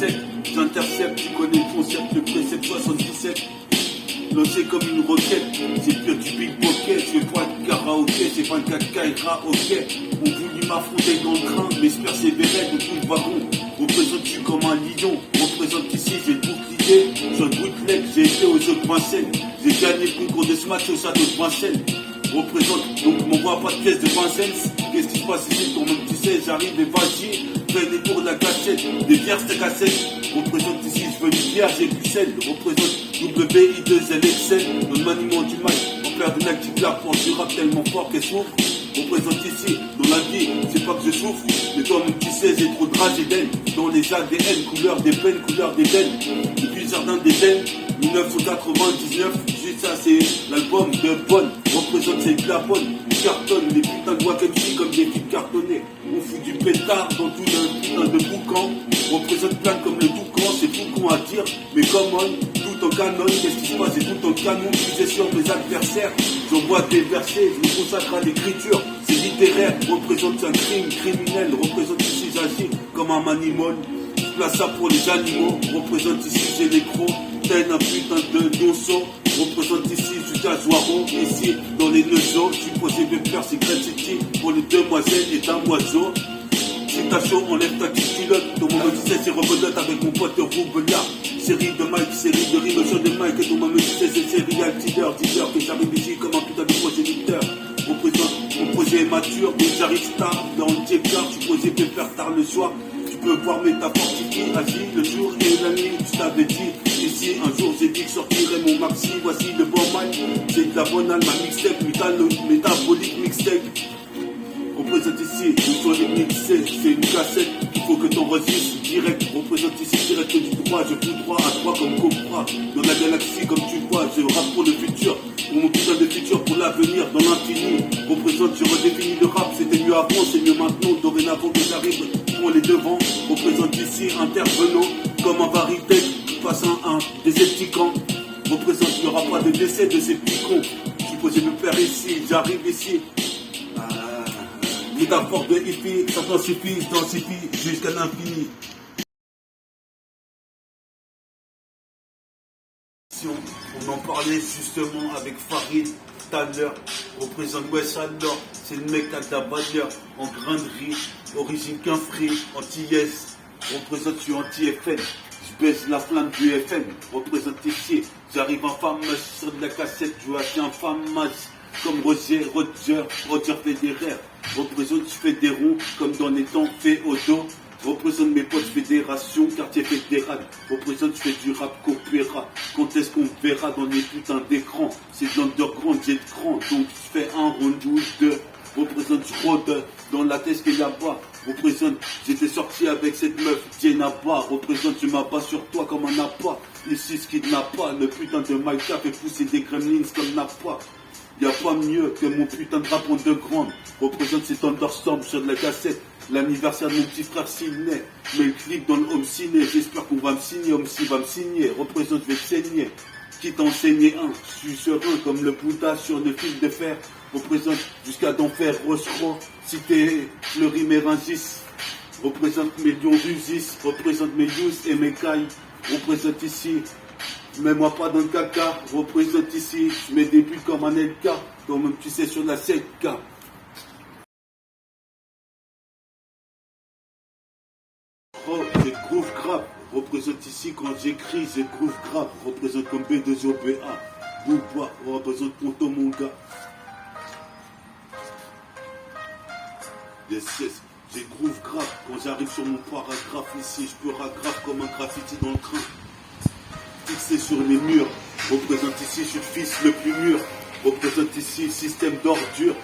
cassette, j'intercepte, tu connais le concept, le précepte 77. Lancé comme une roquette, c'est pur du big pocket, je fais pas de karaoké, c'est pas de cacaïra, ok. On voulu m'affronter dans le train, mais je persévérais de tout le wagon. Représente-tu comme un lion, représente ici, j'ai le bouclier. Sur le bootleg, j'ai été aux jeux de Vincennes. J'ai gagné le concours de ce match au château de Vincennes. Représente, donc m'envoie pas de pièce de Vincennes. Qu'est-ce qui se passe ici, toi même tu sais, j'arrive et vas-y. Fais les tours de la cachette, des bières c'est cassette. Représente ici, je veux une bière, j'ai plus celle. Représente WI2LXL, le maniement du mic. On perd de l'actif là pour du rap tellement fort qu'elle souffre. Représente ici, dans la vie, c'est pas que je souffre. Mais toi même tu sais, j'ai trop de rage et d'haine. Dans les ADN, couleur des peines, couleur des veines. Depuis le jardin d'Éden, 1999, juste ça c'est l'album de Bonne. Représente c'est de la bonne, on cartonne les putains de voix comme des filles cartonnées. On fout du pétard dans tout le putain de boucan. Représente plein comme le toucan, c'est tout con à dire. Mais come on, tout en canon, qu'est-ce qui se passe, c'est tout en canon. Puisé sur mes adversaires, j'envoie des versets, je me consacre à l'écriture. C'est littéraire, représente un crime criminel. Représente ici j'agis comme un manimal. Place ça pour les animaux, représente ici j'ai les crocs, tel un putain de nonceau. Représente ici jusqu'à Joiron, ici dans les Neuseaux. Je suis posé de fleurs, c'est Great City pour les demoiselles et d'un oiseau. Si t'as chaud, enlève ta petite culotte. Ton moment disait c'est rebelote avec mon pote Roubelard. Série de Mike, série de rimes sur des mics. Et ton moment disait c'est serial dealer que j'arrive ici comme un putain de progéniteur. Représente mon projet est mature, mais j'arrive tard dans le tiers-quart. Je suis posé de faire tard le soir. Tu peux voir métaphore qui agit le jour et la nuit, je t'avais dit. Ici un jour j'ai dit que sortirait mon maxi. Voici le bon man, c'est de la bonne alma mixtape, métabolique mixtape. Représente ici, une soirée mixée, c'est une cassette. Il faut que t'enregistres direct. Représente ici direct du droit, je fous droit à toi comme Cobra. Dans la galaxie comme tu vois, je rappe pour le futur. Pour mon putain de futur, pour l'avenir, dans l'infini. Représente, je redéfinis le rap, c'était mieux avant, c'est mieux maintenant. Dorénavant que j'arrive pour les devants. Représente ici intervenant, comme un Varitech qui passe un Decepticon. Représente, il n'y aura pas de décès de ces petits cons. Je suis posé me faire ici, j'arrive ici. Métaphore de hippie, ça densifie jusqu'à l'infini. On en parlait justement avec Farid tout à l'heure. Représente West alors, c'est le mec à la valeur en grain de riz, origine qu'un free, anti-yes. Représente, je suis anti-FN, je baisse la flamme du FN. Représente ici, j'arrive en femme sur de la cassette, je suis un femme comme Roger Federer. Représente, je fais des ronds comme dans les temps féodaux. Représente mes potes fédération, quartier fédéral. Représente, je fais du rap coopéra. Quand est-ce qu'on verra dans les putains d'écran? C'est de l'underground, j'ai de cran. Donc je fais un round ou deux. Représente, je rôde dans la tête qui est là-bas. Représente, j'étais sorti avec cette meuf, Dienaba. Représente, je m'abats sur toi comme un appât. Ici, ce qui n'a pas, le putain de Maïka fait pousser des gremlins comme n'a pas. Y'a pas mieux que mon putain de rap en deux grandes. Représente cet Thunderstorm sur de la cassette. L'anniversaire de mon petit frère Sidney. Mets le clip dans le home ciné. J'espère qu'on va me signer. Home va me signer. Représente, je vais te saigner. Quitte à enseigner un. Je suis serein comme le Bouddha sur le fil de fer. Représente jusqu'à d'enfer Rochereau. Cité Fleury Mérangis. Représente mes lions rusis. Représente mes yous et mes cailles. Représente ici. Mets-moi pas dans le caca, représente ici, je mets des buts comme un LK, comme tu sais sur la 7K. Oh, j'ai groove grave, représente ici quand j'écris, j'ai groove grave, représente comme B2OBA, Bouba, représente Ponto mon gars. Yes, yes. J'ai groove grave quand j'arrive sur mon paragraphe ici, je peux grave comme un graffiti dans le train. Fixé sur les murs, représente ici, je suis le fils le plus mûr, représente ici, système d'ordure,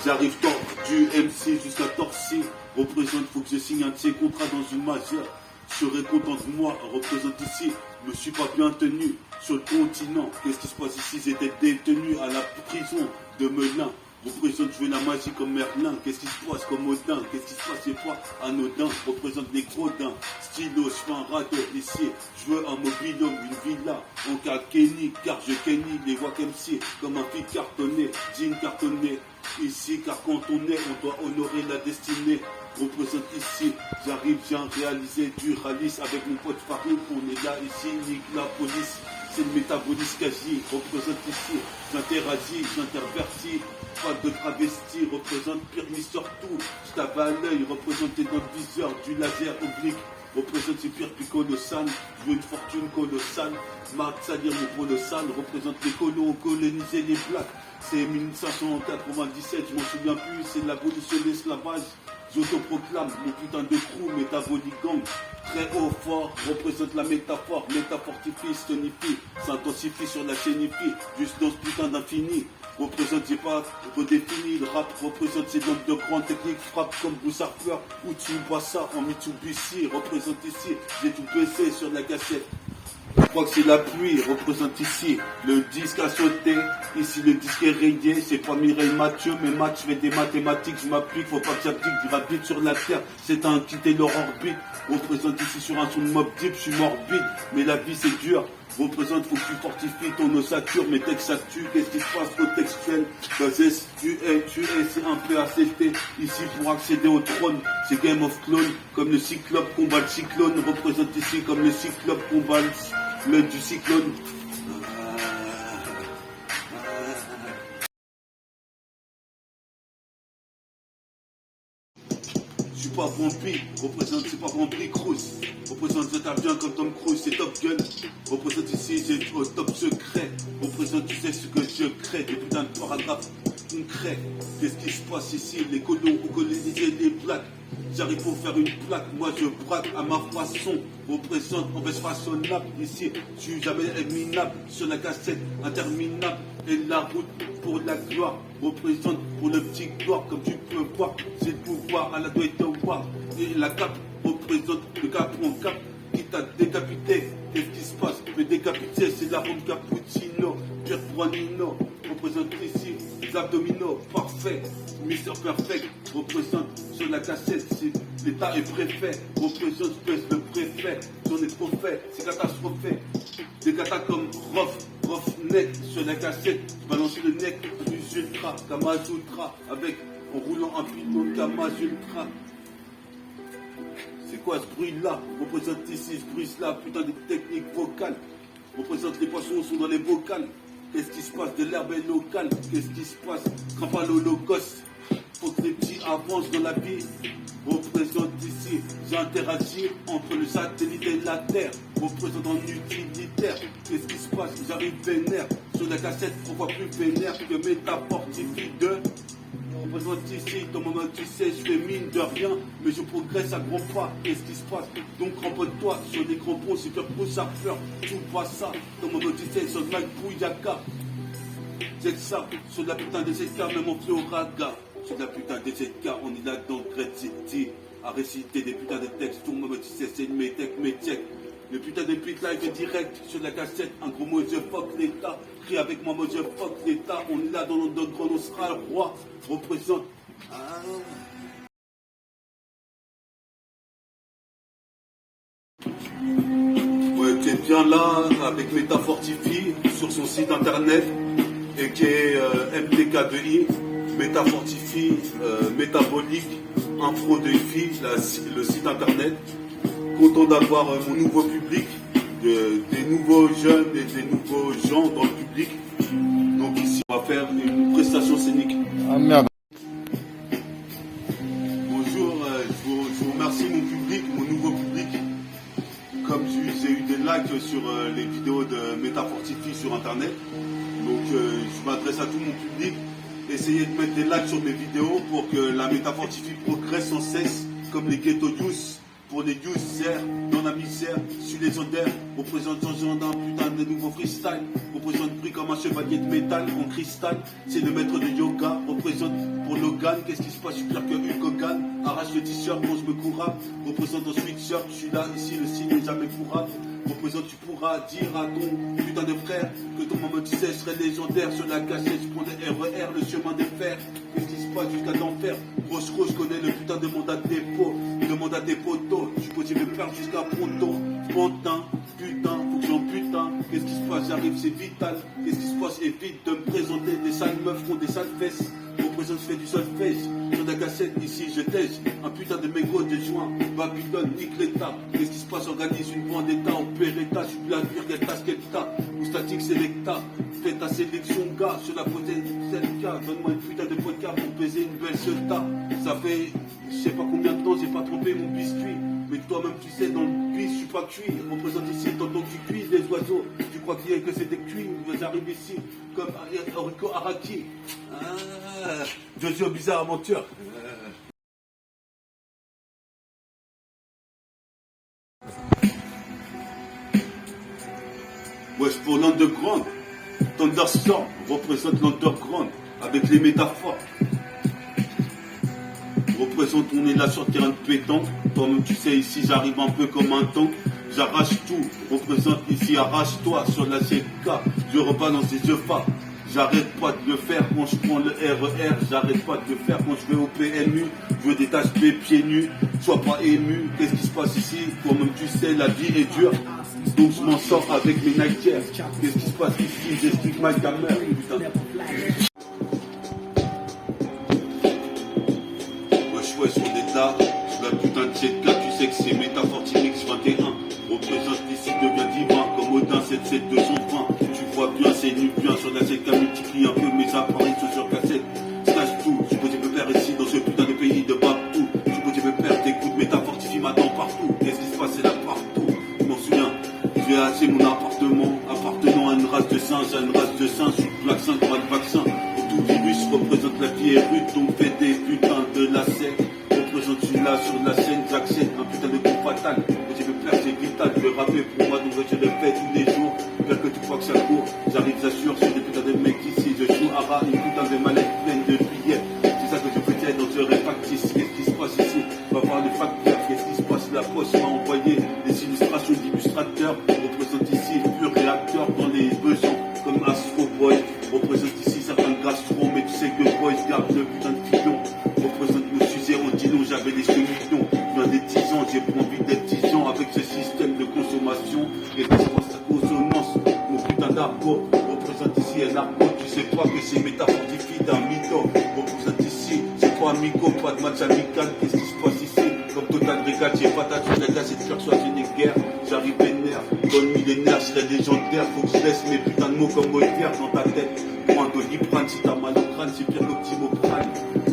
j'arrive tordu, MC jusqu'à Torcy, représente, faut que je signe un de ces contrats dans une majeure, je serai content de moi, représente ici, je me suis pas bien tenu sur le continent, qu'est-ce qui se passe ici, j'étais détenu à la prison de Melun. Représente, je veux la magie comme Merlin. Qu'est-ce qui se passe comme Odin? Qu'est-ce qui se passe, c'est pas anodin. Représente les grodins. Stylo, je fais un radeau ici. Je veux un mobilhome, une villa. En cas Kenny, car je Kenny. Les voix comme si, comme un fil cartonné. Jean cartonné. Ici, car quand on est, on doit honorer la destinée. représente ici. J'arrive, j'ai réalisé du ralice avec mon pote Farid. On est là ici, nique la police. C'est le métabolisme quasi, représente ici. J'interagis, j'intervertis. Pas de travesti, représente Pyrénées surtout. Je tape à l'œil, représente dans le viseur du laser oblique. Représente ces pierres plus colossales, je veux une fortune colossale. Marc Salir, mon colossal, représente les colons, colonisé les blacks. C'est 1597, je m'en souviens plus, c'est l'abolition de l'esclavage. J'autoproclame mon putain de crew, métabolique gang. Très haut, fort, représente la métaphore. Métafortifie, stonifie, s'intensifie sur la chaînifie. Juste dans ce putain d'infini. Représente, j'ai pas redéfini. Le rap représente ces dons de grandes techniques. Frappe comme Bruce Harper ou Tsubasa en Mitsubishi. Représente ici, j'ai tout baissé sur la cassette. Je crois que c'est la pluie, représente ici. Le disque a sauté, ici le disque est rayé. C'est pas Mireille Mathieu, mais maths, je fais des mathématiques, je m'applique, faut pas que j'applique, je rapide sur la terre. C'est un quitter leur orbite. Représente ici sur un son de Mob Deep, je suis morbide, mais la vie c'est dur. Représente, faut que tu fortifies ton ossature, mes textes ça tue, qu'est-ce qui se passe au textuel? Tu es, c'est un peu ACT, ici pour accéder au trône, c'est Game of Clone, comme le cyclope combat le cyclone, représente ici comme le cyclope combat le du cyclone. Je suis pas vampire, représente, c'est pas vampire Cruise. Représente, j'interviens comme Tom Cruise, c'est Top Gun. Représente ici, j'ai au top secret. Représente, tu sais ce que je crée, des putains de paragraphes concrets. Qu'est-ce qui se passe ici? Les colons ont colonisé les plaques. J'arrive pour faire une plaque, moi je braque à ma façon. Représente, en baisse façonnable. Ici, je suis jamais minable. Sur la cassette, interminable. Et la route pour la gloire. Représente pour le petit gloire, comme tu peux voir. C'est le pouvoir à la Dwight Howard. Et la cape représente le capron cap qui t'a décapité. Qu'est-ce qui se passe? Me décapiter, c'est la ronde cappuccino. Pierre Juanino représente ici les abdominaux, parfait. Mister Perfect représente sur la cassette, l'état est préfet. Représente espèce de préfet, j'en ai trop fait, c'est catastrophé. Des katas comme Rof net sur la cassette, je balance le neck du ultra, Kamazultra, avec en roulant un piton Kamazultra. C'est quoi ce bruit-là? Représente ici ce bruit-là, putain de technique vocale. Représente les poissons sont dans les vocales. Qu'est-ce qui se passe? De l'herbe est locale. Qu'est-ce qui se passe? Crampe à l'holocauste. Faut que les petits avancent dans la vie. Représente ici, j'interagis entre le satellite et la terre. Représente en utilitaire. Qu'est-ce qui se passe? J'arrive vénère. Sur la cassette, pourquoi plus vénère que métafortifie de. Représente ici, ton moment tu sais, je fais mine de rien, mais je progresse à grands pas. Qu'est-ce qui se passe? Donc rempote-toi sur les crampons, c'est faire pour ça peur. Tu vois ça, ton moment tu sais, sur le mic Bouyaka. C'est ça, sur la putain des ZK, même en Fioraga. Sur la putain des ZK, on est là dans Great City, à réciter des putains de textes. Ton moment tu sais, c'est une métèque. Le putain de beat live est direct sur la cassette. Un gros mot, je fuck l'État. Crie avec moi, je fuck l'État. On est là dans notre grand, on sera le roi. Représente. Ouais, t'es bien là avec Métafortifie sur son site internet et qui est MTK2I. Métafortifie, métabolique, info de filles, le site internet. Content d'avoir mon nouveau public, des nouveaux jeunes et des nouveaux gens dans le public. Donc ici, on va faire une prestation scénique. Ah merde. Bonjour, je vous remercie mon public, mon nouveau public. Comme j'ai eu des likes sur les vidéos de Métafortifie sur internet, donc je m'adresse à tout mon public. Essayez de mettre des likes sur mes vidéos pour que la Métafortifie progresse sans cesse, comme les ghetto youths. Pour les users dans la misère, je suis légendaire, représentant d'un putain de nouveau freestyle, représente bruit comme un chevalier de métal en cristal, c'est le maître de yoga, représente pour Logan, qu'est-ce qui se passe, je suis pire que Hulk Hogan, arrache le t-shirt, mange me courable, représente en sweatshirt, je suis là, ici le signe n'est jamais courable, représente tu pourras dire à ton putain de frère, que ton maman tu sais serait légendaire, sur la cachette je prends des RER, le chemin des fers, qu'est-ce qui se passe jusqu'à l'enfer, Roche je connais le putain de mandat de dépôt, le mandat des poteaux, je suis possible de perdre jusqu'à pronto. Pantin, putain, faut que j'en putain. Qu'est-ce qui se passe? J'arrive, c'est vital. Qu'est-ce qui se passe? Évite de me présenter des sales meufs qui ont des sales fesses. représente, je fais du solfège. Sur la cassette, ici je tèche. Un putain de mégot de joint. Babylone, nique l'état. Qu'est-ce qui se passe? Organise une vendetta. Opéretta, je suis plus la virgule, tasquetta. Ou statique, sélecta. Fais ta sélection, gars. Sur la potentielle cas. Donne-moi une putain de vodka pour baiser une belle seta. Ça fait, je sais pas combien de temps j'ai pas trompé mon biscuit. Mais toi-même tu sais, dans le cuit, je suis pas cuit. Représente ici, tantôt tu cuis des oiseaux. Tu crois qu'il y a que c'est des cuits. J'arrive ici comme Oriko Araki. Ah, Jojo bizarre menteur. Wesh pour l'underground. Thunderstorm représente l'underground avec les métaphores. Représente, on est là sur le terrain de pétanque. Toi-même tu sais, ici j'arrive un peu comme un tank. J'arrache tout, représente ici, arrache-toi sur la CK. Je rebalance les yeux pas. J'arrête pas de le faire quand je prends le RER. J'arrête pas de le faire quand je vais au PMU. Je veux des tâches pieds nus. Sois pas ému. Qu'est-ce qui se passe ici? Toi-même tu sais, la vie est dure. Donc je m'en sors avec mes Nike Air. Qu'est-ce qui se passe ici? J'explique ma caméra. Putain. Wesh, on est là. La putain de ZK, tu sais que c'est métaphore Mix 21. Représente ici, devient divin. Comme Odin 77220. Tu vois bien, c'est nu bien. Sur la ZK, multiplie un peu mes apparitions sur cassette. Stage tout. Je peux te faire ici dans ce putain de pays de Babtou. Je peux te faire t'écoutes, métaphore m'attend partout. Qu'est-ce qui se passe? C'est là partout. Je m'en souviens. J'ai acheté mon appartement. Appartenant à une race de singes. À une race de singes. Sous le vaccin, pas de vaccin. Pour tout virus représente la vie est rude. Donc fais des putains de la sec. Je suis là sur la scène, j'accepte un putain de coup fatal. Je veux faire, c'est vital, je vais rapper pour moi, donc je le fais tous les jours. Faire que tu crois que ça court, j'arrive, j'assure, sur des putains de mecs ici. Je joue à ras, une putain de mallette pleine de billets. C'est ça que je peux dire dans ce réfactice. Qu'est-ce qui se passe ici? On va voir les facteurs, qu'est-ce qui se passe? La poste m'a envoyé des illustrations d'illustrateurs. Représente ici le pur réacteur dans les besoins, comme Astro Boy. Représente ici certains gastro, mais tu sais que Boys garde le putain de filon. Représente me sucer en dino, j'avais des chemillons. Dans des 10 ans, j'ai pas envie d'être 10 ans avec ce système de consommation. Et que je pense à consonance, mon putain d'argot. Représente ici un argot, tu sais pas que c'est métaphorique d'un mytho. Représente ici, c'est pas amico, pas de match amical. Qu'est-ce qui se passe ici? Comme Total Regal, j'ai pas ta sur la glace et de persuasion des guerres. J'arrive vénère, dans le millénaire, je serai légendaire. Faut que je laisse mes putains de mots comme Molière dans ta tête. Prends un Doliprane, si t'as mal au crâne, c'est pire qu'Optimoprane.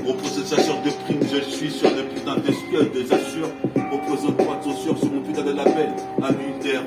Représente chasseur de primes, je suis sur le putain de skull, de assure. Représente pas de censure sur mon putain de label. Amutaire.